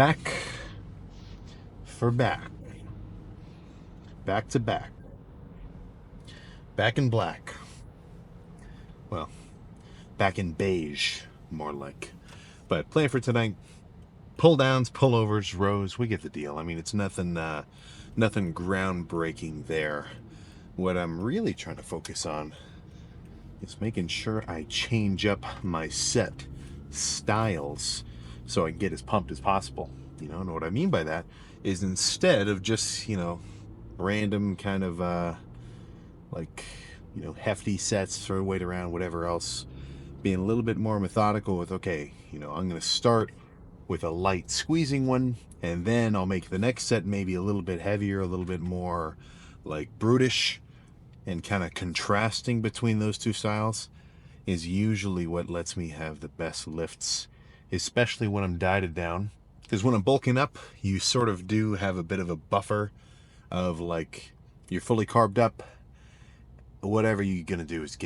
back for back. Back to back. Back in black. Well, back in beige, more like. But plan for tonight. Pull downs, pullovers, rows, we get the deal. I mean, it's nothing groundbreaking there. What I'm really trying to focus on is making sure I change up my set styles so I can get as pumped as possible. And what I mean by that is instead of just, random kind of like, hefty sets, throw weight around, whatever else, being a little bit more methodical with, okay, I'm going to start with a light squeezing one, and then I'll make the next set maybe a little bit heavier, a little bit more like brutish, and kind of contrasting between those two styles is usually what lets me have the best lifts, especially when I'm dieted down. Because when I'm bulking up, you sort of do have a bit of a buffer of like you're fully carbed up. Whatever you're gonna do is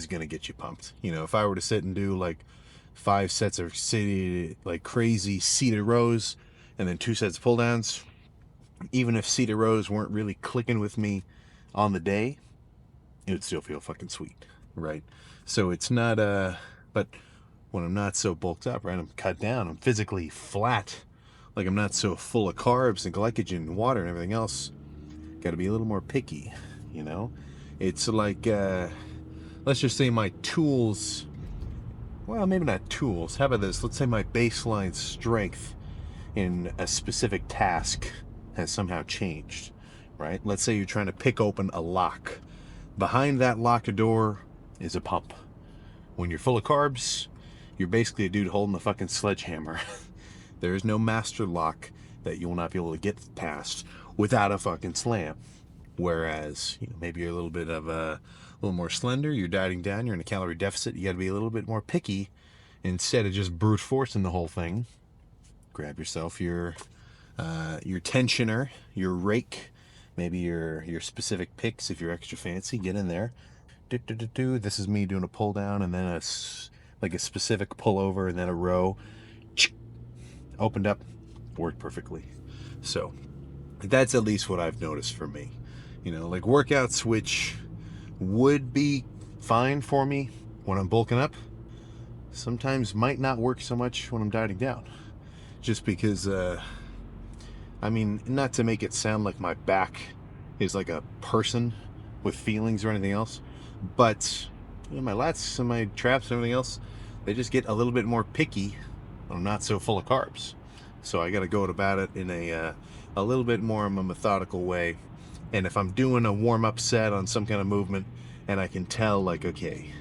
gonna get you pumped. If I were to sit and do like 5 sets of like crazy seated rows, and then 2 sets of pull downs, even if seated rows weren't really clicking with me on the day, it would still feel fucking sweet, right? So it's not but when I'm not so bulked up, right, I'm cut down, I'm physically flat, like I'm not so full of carbs and glycogen and water and everything else, got to be a little more picky. It's like let's just say my tools, well, maybe not tools, how about this, let's say my baseline strength in a specific task has somehow changed, right? Let's say you're trying to pick open a lock. Behind that locked door is a pump. When you're full of carbs, you're basically a dude holding a fucking sledgehammer. There is no master lock that you will not be able to get past without a fucking slam. Whereas, maybe you're a little bit of a little more slender, you're dieting down, you're in a calorie deficit, you got to be a little bit more picky. Instead of just brute forcing the whole thing, grab yourself your tensioner, your rake, maybe your specific picks if you're extra fancy, get in there. This is me doing a pull down and then like a specific pull over and then a row. Opened up, worked perfectly. So that's at least what I've noticed for me. Like workouts which would be fine for me when I'm bulking up, sometimes might not work so much when I'm dieting down. Just because, not to make it sound like my back is like a person with feelings or anything else, but my lats and my traps and everything else, they just get a little bit more picky when I'm not so full of carbs. So I got to go about it in a little bit more of a methodical way. And if I'm doing a warm-up set on some kind of movement and I can tell like, okay,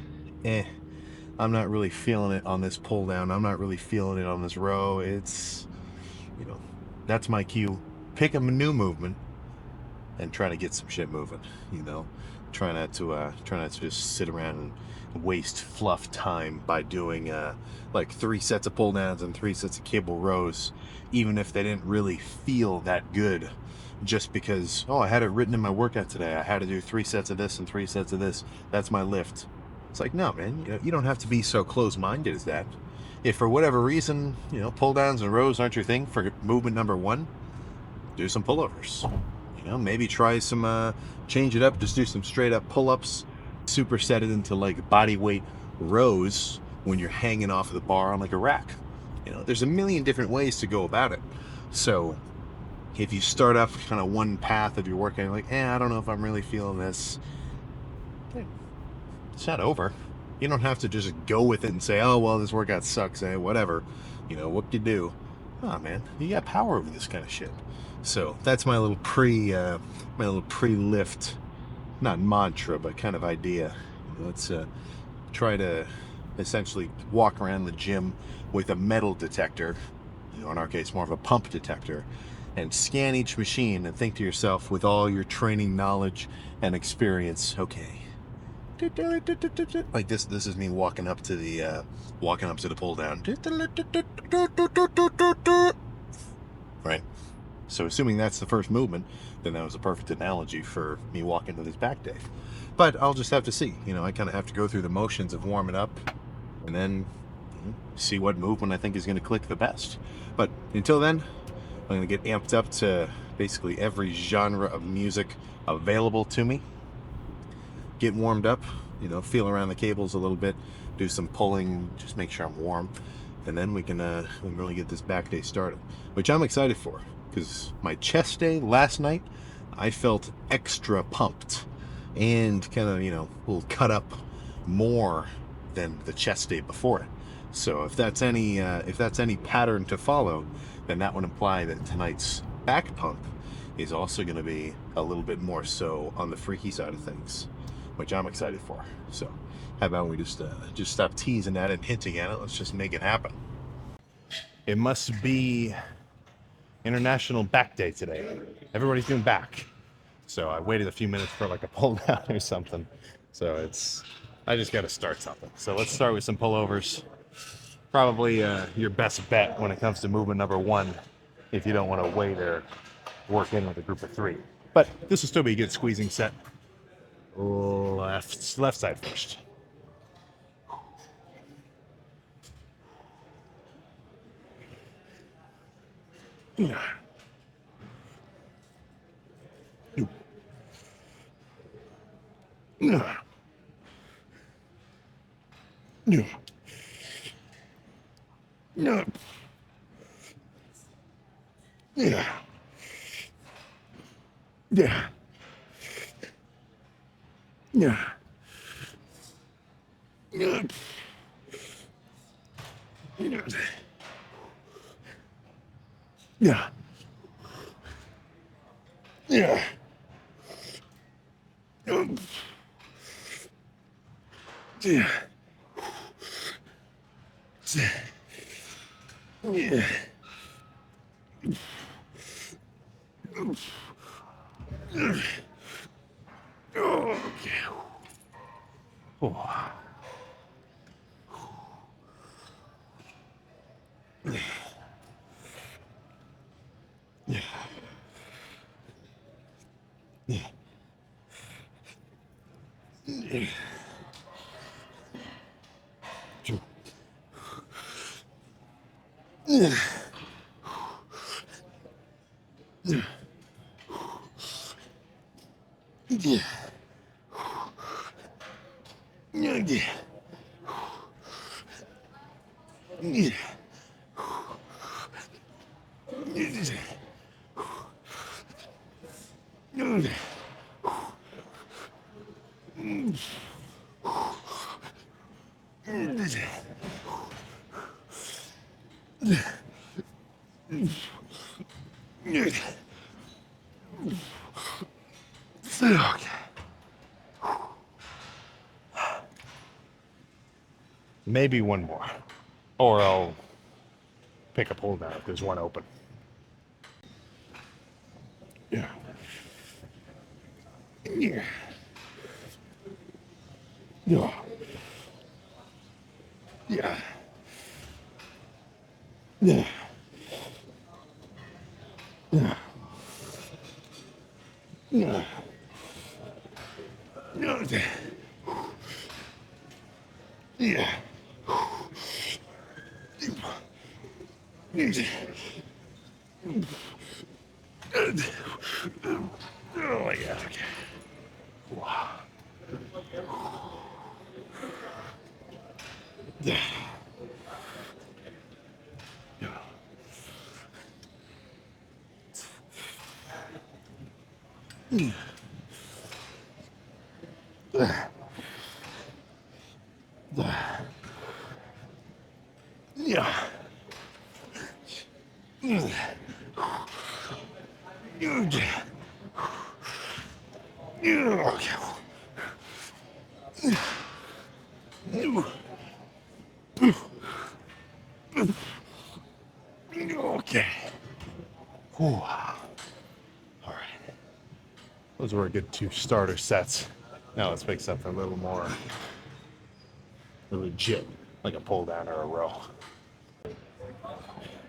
I'm not really feeling it on this pull down, I'm not really feeling it on this row, it's, that's my cue. Pick a new movement and try to get some shit moving. Try not to just sit around and waste fluff time by doing like 3 sets of pull downs and 3 sets of cable rows, even if they didn't really feel that good, just because, oh, I had it written in my workout today, I had to do 3 sets of this and 3 sets of this, that's my lift. It's like, no, man, you don't have to be so close-minded as that. If for whatever reason, pull downs and rows aren't your thing for movement number 1, do some pullovers. Maybe try some, change it up, just do some straight up pull-ups, superset it into like body weight rows when you're hanging off the bar on like a rack. There's a million different ways to go about it. So if you start off kind of one path of your workout, you're like, I don't know if I'm really feeling this, it's not over. You don't have to just go with it and say, oh, well, this workout sucks, whatever. What do you do? Oh, man, you got power over this kind of shit. So that's my little pre-lift, not mantra, but kind of idea. Let's try to essentially walk around the gym with a metal detector, in our case, more of a pump detector, and scan each machine and think to yourself, with all your training knowledge and experience, okay, like this is me walking up to the pull down, right? So assuming that's the first movement, then that was a perfect analogy for me walking to this back day. But I'll just have to see. I kind of have to go through the motions of warming up, and then see what movement I think is going to click the best. But until then, I'm going to get amped up to basically every genre of music available to me. Get warmed up, feel around the cables a little bit, do some pulling, just make sure I'm warm, and then we can really get this back day started, which I'm excited for, because my chest day last night, I felt extra pumped and kind of, a little cut up more than the chest day before it. So if that's any pattern to follow, then that would imply that tonight's back pump is also going to be a little bit more so on the freaky side of things, which I'm excited for. So how about we just stop teasing that and hinting at it? Let's just make it happen. It must be International Back Day today. Everybody's doing back. So I waited a few minutes for like a pull down or something. So I just got to start something. So let's start with some pullovers. Probably your best bet when it comes to movement number one, if you don't want to wait or work in with a group of three. But this will still be a good squeezing set. Left side first. Yeah. Yeah. Yeah. Yeah. Yeah. Yeah. Yeah. Yeah. Yeah. Yeah. Yeah. Yeah. Okay. Oh. Yeah. Yeah. Yeah. Yeah. Yeah. Yeah. Yeah. Yeah. Okay. Maybe one more. Or I'll pick a pull down if there's one open. Yeah. Yeah. Yeah. Yeah. Yeah. Yeah. Yeah. Yeah. Yeah. Oh my God. Okay. Wow. Yeah. Yeah. Yeah. Okay. Whew. All right. Those were a good two starter sets. Now let's make something a little more legit, like a pull down or a row.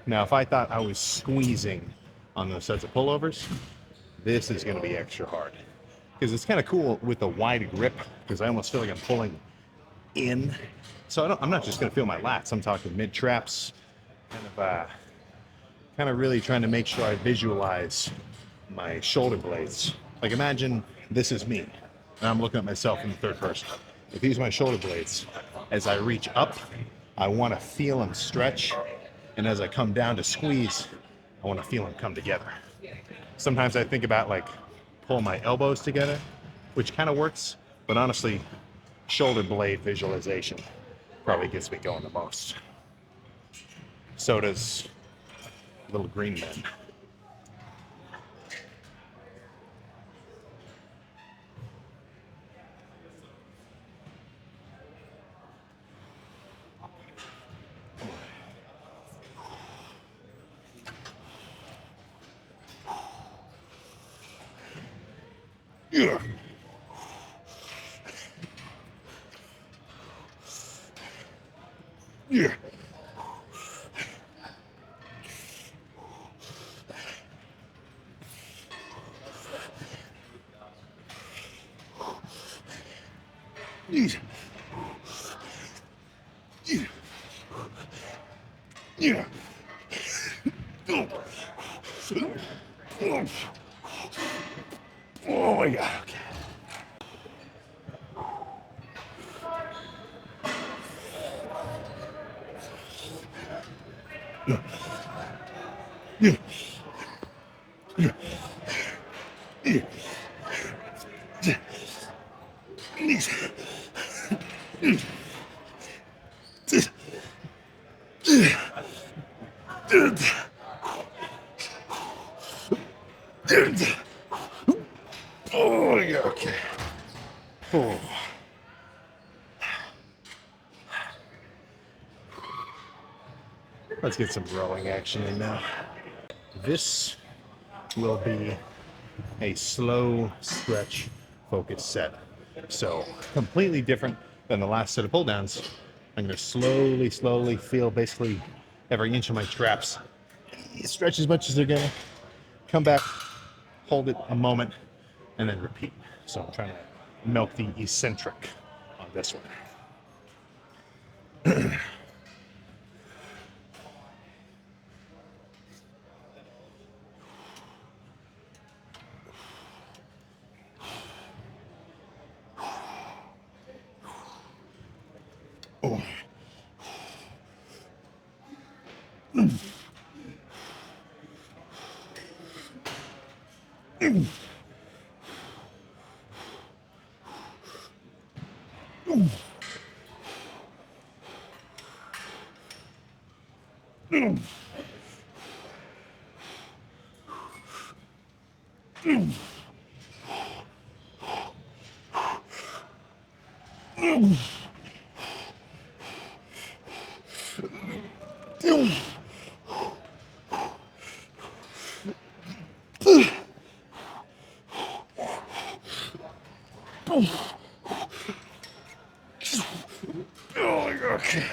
Now, if I thought I was squeezing on those sets of pullovers, this is going to be extra hard. Because it's kind of cool with a wide grip, because I almost feel like I'm pulling in. So I'm not just gonna feel my lats. I'm talking mid traps, kind of really trying to make sure I visualize my shoulder blades. Like imagine this is me, and I'm looking at myself in the third person. If these are my shoulder blades, as I reach up, I want to feel them stretch, and as I come down to squeeze, I want to feel them come together. Sometimes I think about like pull my elbows together, which kind of works, but honestly, shoulder blade visualization probably gets me going the most. So does little green men. Yeah. Yeah. Yeah. Yeah. Oh my God. Okay. Yeah. Yeah. Yeah. Oh yeah. Okay. Oh. Let's get some rowing action in now. This will be a slow stretch focus set. So completely different than the last set of pull downs. I'm going to slowly feel basically every inch of my traps. Stretch as much as they're going to. Come back, hold it a moment, and then repeat. So I'm trying to milk the eccentric on this one. Oh. Okay.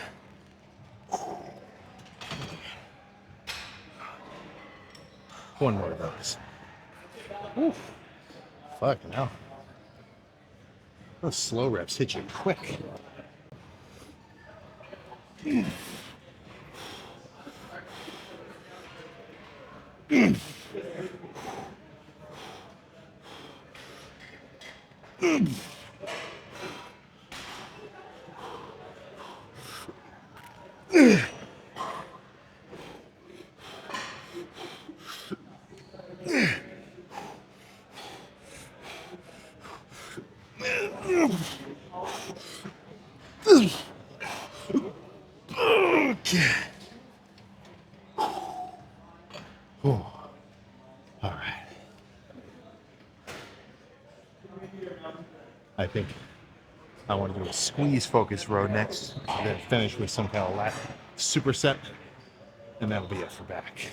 One more of those. Oof. Fucking hell. Those slow reps hit you quick. Okay. Oh. All right. I think I want to do a squeeze focus row next, and then finish with some kind of lat superset, and that'll be it for back.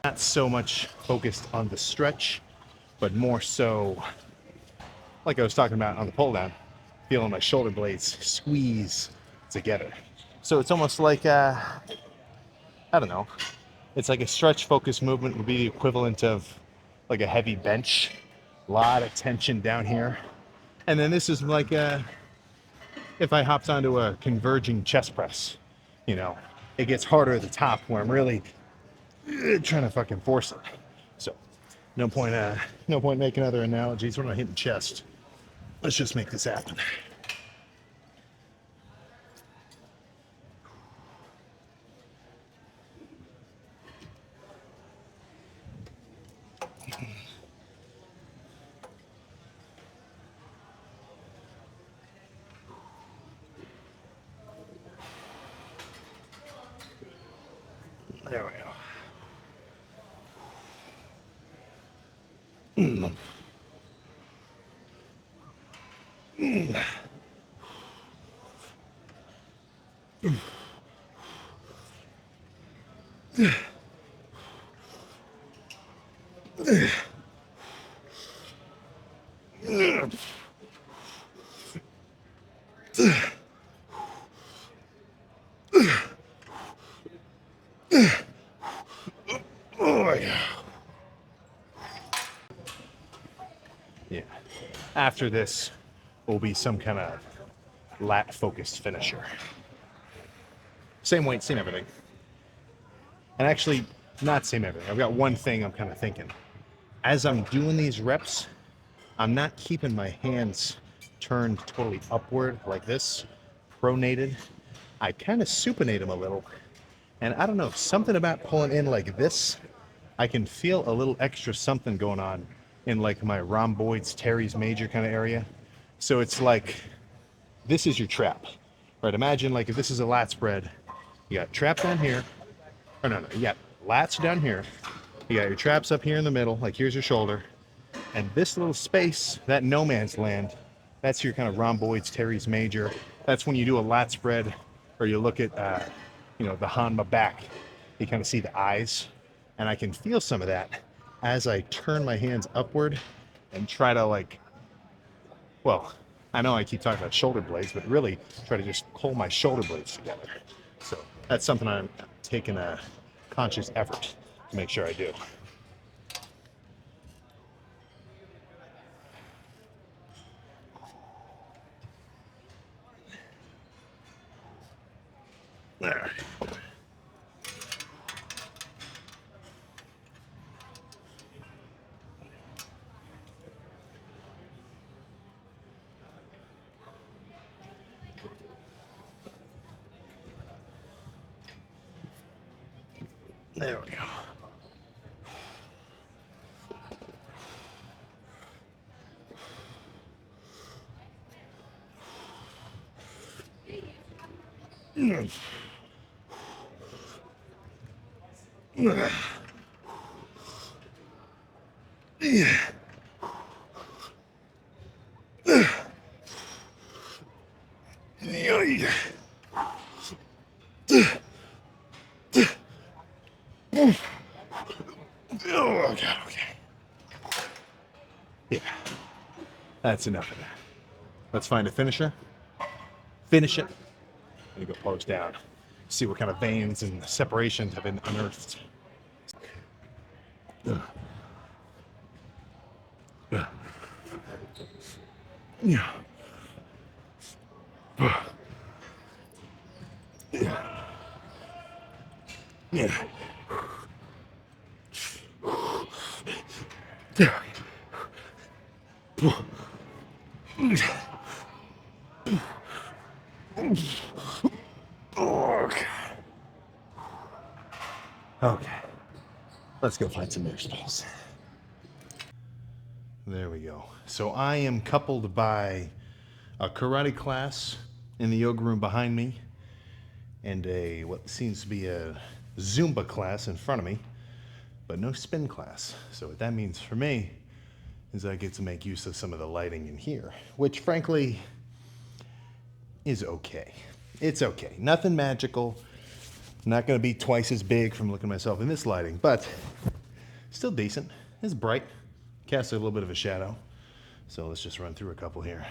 Not so much focused on the stretch, but more so, like I was talking about on the pull down, feeling my shoulder blades squeeze together. So it's almost like, I don't know, it's like a stretch focus movement would be the equivalent of like a heavy bench, a lot of tension down here. And then this is like a if I hopped onto a converging chest press, you know, it gets harder at the top where I'm really trying to fucking force it. So no point making other analogies. We're not hitting chest. Let's just make this happen. There we go. Oh yeah. Yeah. After this will be some kind of lat focused finisher. Same weight, same everything. And actually, not same everything. I've got one thing I'm kind of thinking. As I'm doing these reps, I'm not keeping my hands turned totally upward like this, pronated. I kind of supinate them a little. And I don't know, something about pulling in like this, I can feel a little extra something going on in like my rhomboids, teres major kind of area. So it's like, this is your trap, right? Imagine like if this is a lat spread, you got trap down here. Oh no, you got lats down here. You got your traps up here in the middle, like here's your shoulder. And this little space, that no man's land, that's your kind of rhomboids, teres major. That's when you do a lat spread or you look at, the Hanma back, you kind of see the eyes. And I can feel some of that as I turn my hands upward and try to I know I keep talking about shoulder blades, but really try to just pull my shoulder blades together. So that's something I'm taking a conscious effort to make sure I do. There. There we go. Oh, God, okay. Yeah, that's enough of that. Let's find a finisher. Finish it. And go post down. See what kind of veins and separations have been unearthed. Yeah. Yeah. Okay. Okay. Let's go find some nurse balls. There we go. So I am coupled by a karate class in the yoga room behind me and what seems to be a Zumba class in front of me, but no spin class. So what that means for me is I get to make use of some of the lighting in here, which frankly is okay. It's okay. Nothing magical. Not going to be twice as big from looking at myself in this lighting, but still decent. It's bright. Casts a little bit of a shadow. So let's just run through a couple here.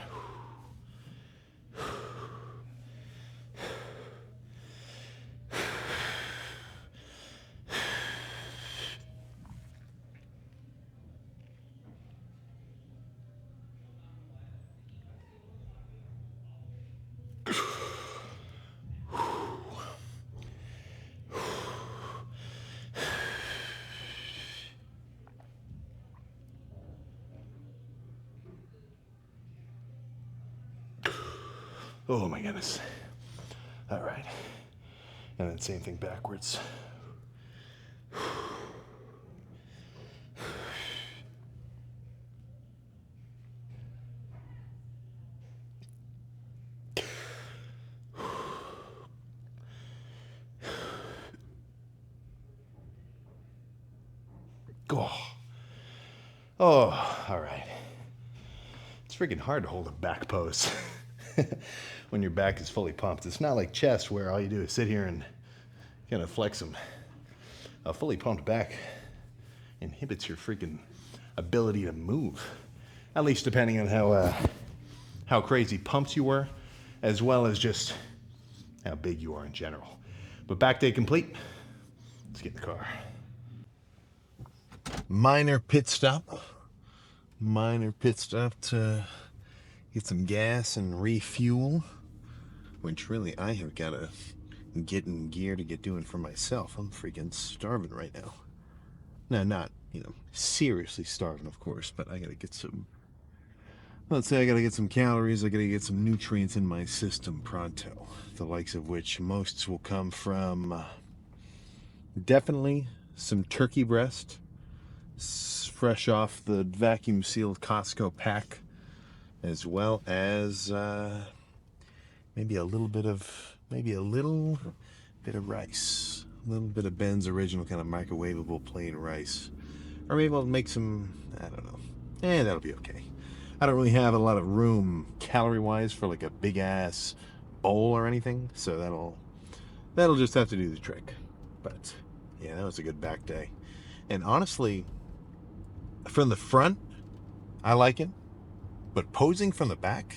Oh my goodness. All right. And then same thing backwards. Oh. Oh, all right. It's freaking hard to hold a back pose when your back is fully pumped. It's not like chest where all you do is sit here and kind of flex them. A fully pumped back inhibits your freaking ability to move. At least depending on how crazy pumped you were, as well as just how big you are in general. But back day complete. Let's get in the car. Minor pit stop to get some gas and refuel, which really I have got to get in gear to get doing for myself. I'm freaking starving right now. No, not, seriously starving, of course, but I got to get some, let's say I got to get some calories, I got to get some nutrients in my system pronto, the likes of which most will come from definitely some turkey breast, fresh off the vacuum sealed Costco pack, as well as maybe a little bit of rice, a little bit of Ben's original kind of microwavable plain rice, or maybe I'll make some, I don't know, that'll be okay. I don't really have a lot of room calorie wise for like a big ass bowl or anything, so that'll just have to do the trick. But yeah, that was a good back day. And honestly, from the front, I like it. But posing from the back,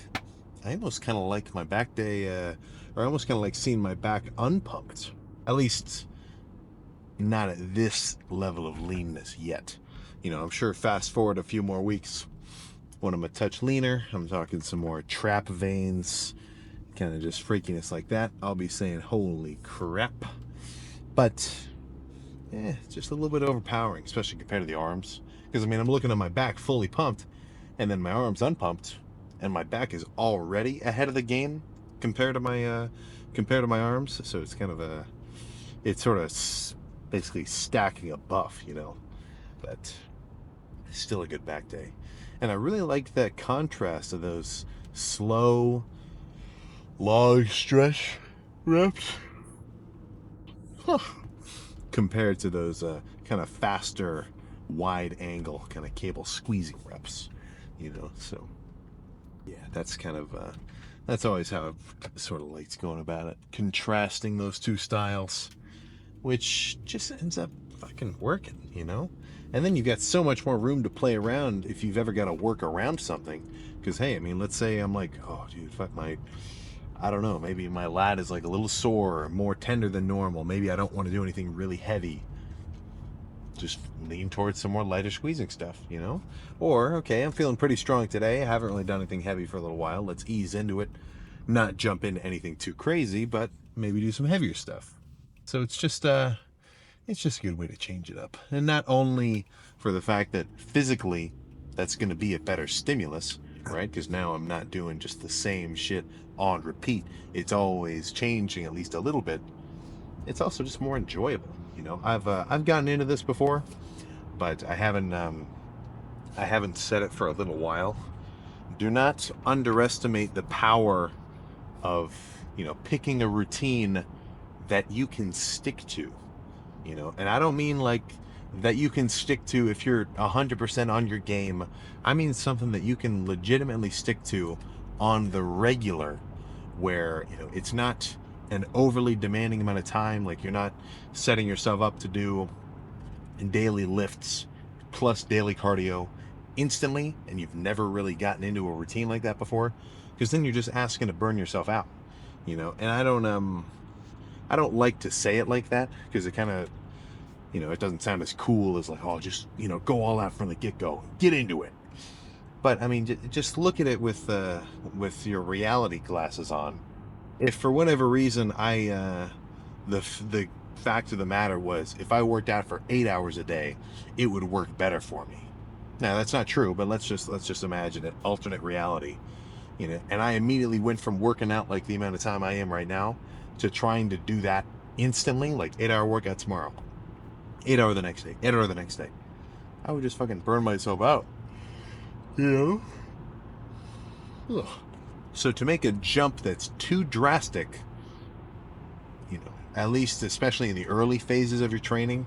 I almost kind of like my back day, or I almost kind of like seeing my back unpumped. At least not at this level of leanness yet. I'm sure fast forward a few more weeks when I'm a touch leaner, I'm talking some more trap veins, kind of just freakiness like that, I'll be saying, holy crap. But it's just a little bit overpowering, especially compared to the arms. Because I'm looking at my back fully pumped, and then my arms unpumped, and my back is already ahead of the game compared to my arms. So it's kind of it's sort of basically stacking a buff, But still a good back day, and I really liked that contrast of those slow, long stretch reps. Compared to those kind of faster, wide angle kind of cable squeezing reps, so yeah, that's kind of that's always how I've sort of liked going about it, contrasting those two styles, which just ends up fucking working, and then you've got so much more room to play around if you've ever got to work around something, because hey, let's say I'm like, oh dude, fuck, I don't know, maybe my lat is like a little sore or more tender than normal. Maybe I don't want to do anything really heavy. Just lean towards some more lighter squeezing stuff, Or, okay, I'm feeling pretty strong today. I haven't really done anything heavy for a little while. Let's ease into it. Not jump into anything too crazy, but maybe do some heavier stuff. So it's just a good way to change it up. And not only for the fact that physically that's going to be a better stimulus, right? Because now I'm not doing just the same shit on repeat. It's always changing at least a little bit. It's also just more enjoyable. I've gotten into this before, but I haven't said it for a little while. Do not underestimate the power of picking a routine that you can stick to. And I don't mean like that you can stick to if you're 100% on your game. I mean something that you can legitimately stick to on the regular, where it's not an overly demanding amount of time. Like, you're not setting yourself up to do daily lifts plus daily cardio instantly, and you've never really gotten into a routine like that before, because then you're just asking to burn yourself out, and I don't like to say it like that, because it kind of, it doesn't sound as cool as like, oh, just, go all out from the get-go, get into it. But just look at it with your reality glasses on. If for whatever reason the fact of the matter was, if I worked out for 8 hours a day, it would work better for me. Now that's not true, but let's just imagine it, alternate reality. And I immediately went from working out like the amount of time I am right now to trying to do that instantly, like 8-hour workout tomorrow, 8-hour the next day, 8-hour the next day. I would just fucking burn myself out. Ugh. So to make a jump that's too drastic, at least especially in the early phases of your training,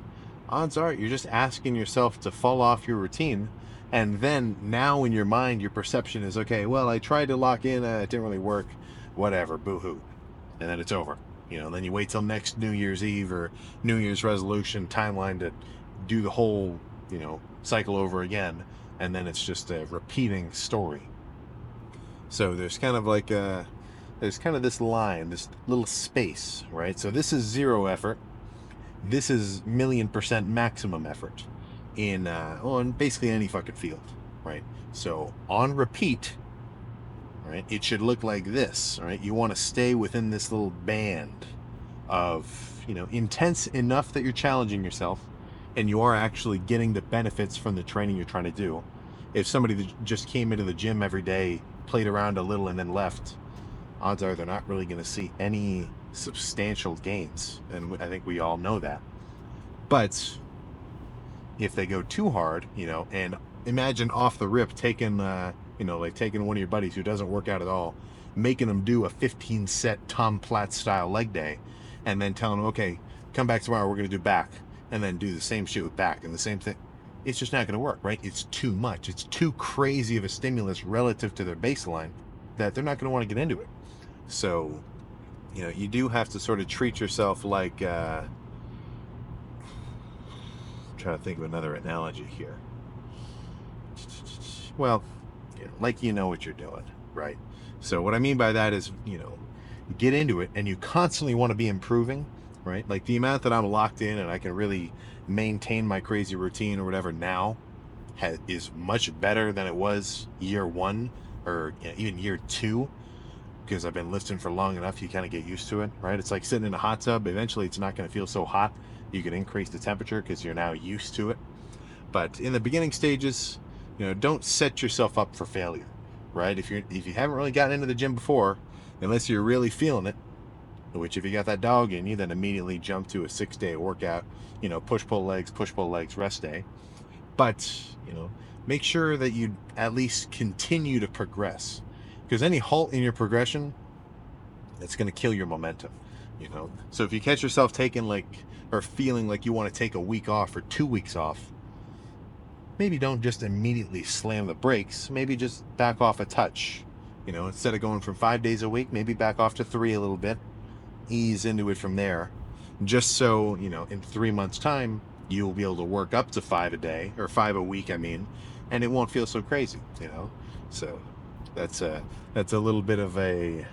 odds are you're just asking yourself to fall off your routine. And then now in your mind, your perception is, okay, well, I tried to lock in, it didn't really work, whatever, boo-hoo. And then it's over. Then you wait till next New Year's Eve or New Year's resolution timeline to do the whole, cycle over again. And then it's just a repeating story. So there's kind of like there's kind of this line, this little space, right? So this is zero effort. This is 1,000,000% maximum effort on basically any fucking field, right? So on repeat, right, it should look like this, right? You want to stay within this little band of, intense enough that you're challenging yourself and you are actually getting the benefits from the training you're trying to do. If somebody that just came into the gym every day, played around a little and then left, odds are they're not really going to see any substantial gains. And I think we all know that. But if they go too hard, and imagine off the rip taking, like taking one of your buddies who doesn't work out at all, making them do a 15-set Tom Platz style leg day, and then telling them, okay, come back tomorrow, we're going to do back, and then do the same shit with back and the same thing. It's just not going to work, right? It's too much. It's too crazy of a stimulus relative to their baseline that they're not going to want to get into it. So, you do have to sort of treat yourself like, I'm trying to think of another analogy here. Well, like you know what you're doing, right? So what I mean by that is, get into it and you constantly want to be improving, right? Like the amount that I'm locked in and I can really maintain my crazy routine or whatever now is much better than it was year one or even year two, because I've been lifting for long enough. You kind of get used to it, right? It's like sitting in a hot tub. Eventually it's not going to feel so hot. You can increase the temperature because you're now used to it. But in the beginning stages, don't set yourself up for failure, right? If you haven't really gotten into the gym before, unless you're really feeling it, which if you got that dog in you, then immediately jump to a 6-day workout, push pull legs, rest day. But make sure that you at least continue to progress, because any halt in your progression, that's going to kill your momentum. So if you catch yourself taking or feeling like you want to take a week off or 2 weeks off, maybe don't just immediately slam the brakes. Maybe just back off a touch. Instead of going from 5 days a week, maybe back off to 3 a little bit. Ease into it from there. Just so, in 3 months' time, you'll be able to work up to 5 a day, or 5 a week, I mean, and it won't feel so crazy, So that's a little bit of a, I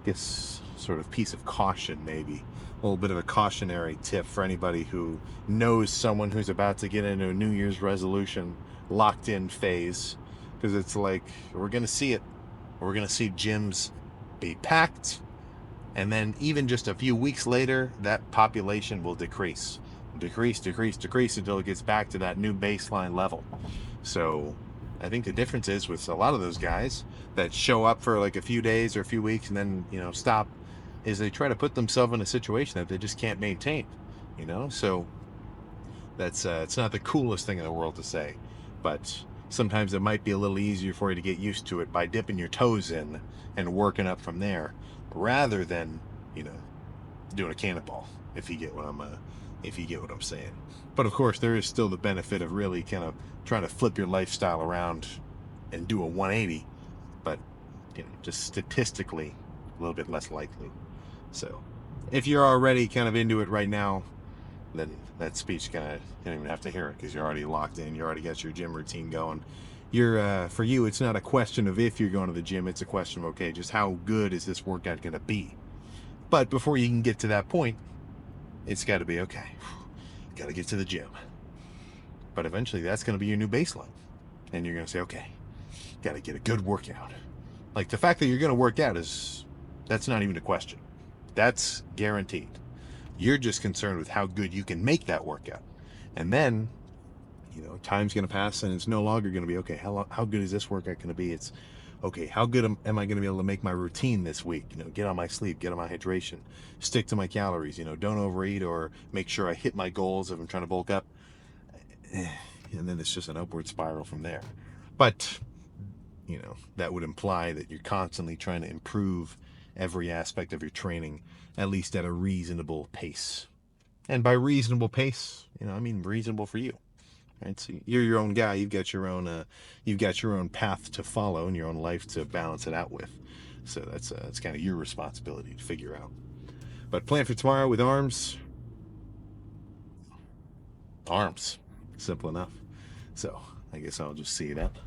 guess, sort of piece of caution, maybe. A little bit of a cautionary tip for anybody who knows someone who's about to get into a New Year's resolution locked in phase, because it's like, we're going to see it. We're going to see gyms be packed, and then even just a few weeks later, that population will decrease until it gets back to that new baseline level. So I think the difference is with a lot of those guys that show up for like a few days or a few weeks and then, stop, is they try to put themselves in a situation that they just can't maintain, So that's it's not the coolest thing in the world to say, but sometimes it might be a little easier for you to get used to it by dipping your toes in and working up from there, rather than doing a cannonball, if you get what I'm saying. But of course there is still the benefit of really kind of trying to flip your lifestyle around and do a 180, but just statistically a little bit less likely. So if you're already kind of into it right now, then that speech kind of, you don't even have to hear it, because you're already locked in. You already got your gym routine going. You're for you, it's not a question of if you're going to the gym, it's a question of, okay, just how good is this workout going to be? But before you can get to that point, it's got to be, okay, got to get to the gym. But eventually that's going to be your new baseline, and you're going to say, okay, got to get a good workout. Like, the fact that you're going to work out that's not even a question. That's guaranteed. You're just concerned with how good you can make that workout. And then, time's going to pass, and it's no longer going to be, okay, how good is this workout going to be? It's, okay, how good am I going to be able to make my routine this week? Get on my sleep, get on my hydration, stick to my calories, don't overeat, or make sure I hit my goals if I'm trying to bulk up. And then it's just an upward spiral from there. But, that would imply that you're constantly trying to improve every aspect of your training, at least at a reasonable pace. And by reasonable pace, I mean reasonable for you. Right? So you're your own guy. You've got your own path to follow and your own life to balance it out with. So that's kind of your responsibility to figure out. But plan for tomorrow with arms. Simple enough. So I guess I'll just see it up.